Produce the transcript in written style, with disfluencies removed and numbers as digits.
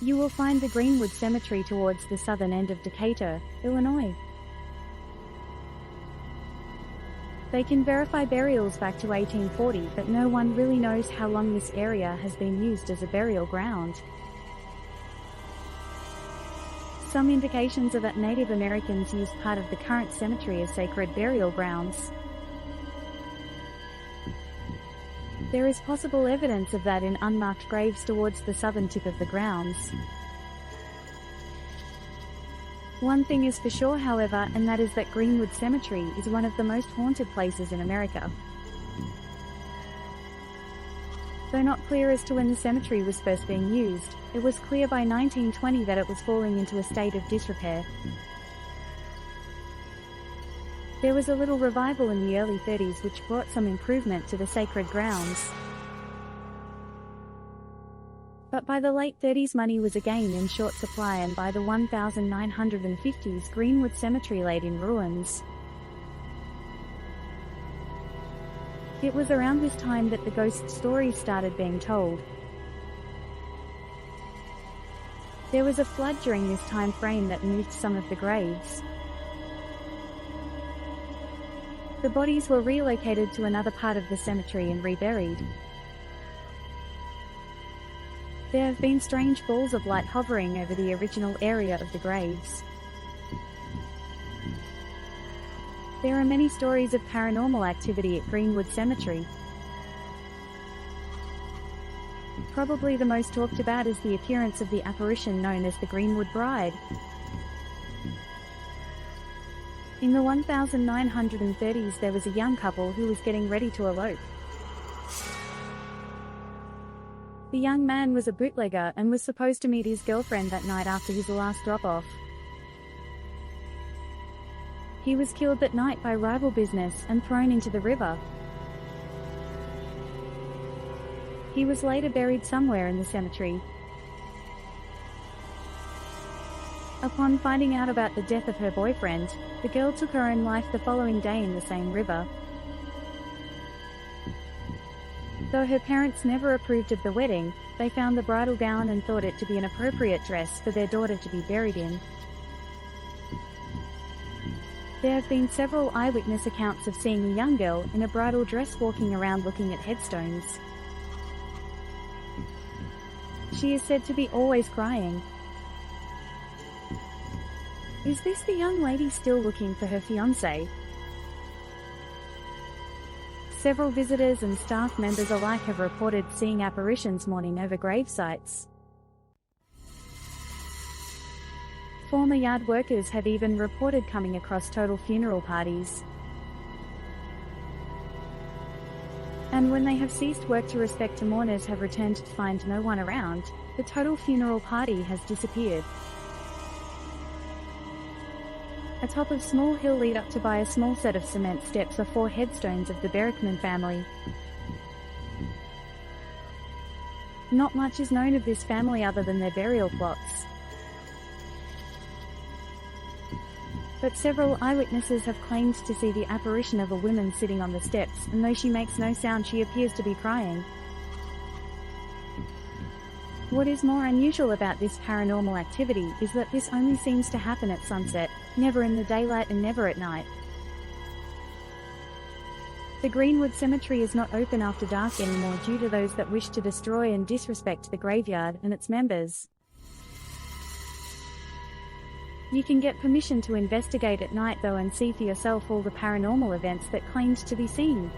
You will find the Greenwood Cemetery towards the southern end of Decatur, Illinois. They can verify burials back to 1840, but no one really knows how long this area has been used as a burial ground. Some indications are that Native Americans used part of the current cemetery as sacred burial grounds. There is possible evidence of that in unmarked graves towards the southern tip of the grounds. One thing is for sure, however, and that is that Greenwood Cemetery is one of the most haunted places in America. Though not clear as to when the cemetery was first being used, it was clear by 1920 that it was falling into a state of disrepair. There was a little revival in the early 30s which brought some improvement to the sacred grounds. But by the late 30s money was again in short supply, and by the 1950s Greenwood Cemetery laid in ruins. It was around this time that the ghost stories started being told. There was a flood during this time frame that moved some of the graves. The bodies were relocated to another part of the cemetery and reburied. There have been strange balls of light hovering over the original area of the graves. There are many stories of paranormal activity at Greenwood Cemetery. Probably the most talked about is the appearance of the apparition known as the Greenwood Bride. In the 1930s there was a young couple who was getting ready to elope. The young man was a bootlegger and was supposed to meet his girlfriend that night after his last drop-off. He was killed that night by rival business and thrown into the river. He was later buried somewhere in the cemetery. Upon finding out about the death of her boyfriend, the girl took her own life the following day in the same river. Though her parents never approved of the wedding, they found the bridal gown and thought it to be an appropriate dress for their daughter to be buried in. There have been several eyewitness accounts of seeing a young girl in a bridal dress walking around looking at headstones. She is said to be always crying. Is this the young lady still looking for her fiancé? Several visitors and staff members alike have reported seeing apparitions mourning over grave sites. Former yard workers have even reported coming across total funeral parties. And when they have ceased work to respect to mourners have returned to find no one around, the total funeral party has disappeared. Atop of small hill lead up to by a small set of cement steps are 4 headstones of the Berrickman family. Not much is known of this family other than their burial plots. But several eyewitnesses have claimed to see the apparition of a woman sitting on the steps, and though she makes no sound she appears to be crying. What is more unusual about this paranormal activity is that this only seems to happen at sunset, never in the daylight and never at night. The Greenwood Cemetery is not open after dark anymore due to those that wish to destroy and disrespect the graveyard and its members. You can get permission to investigate at night though and see for yourself all the paranormal events that claimed to be seen.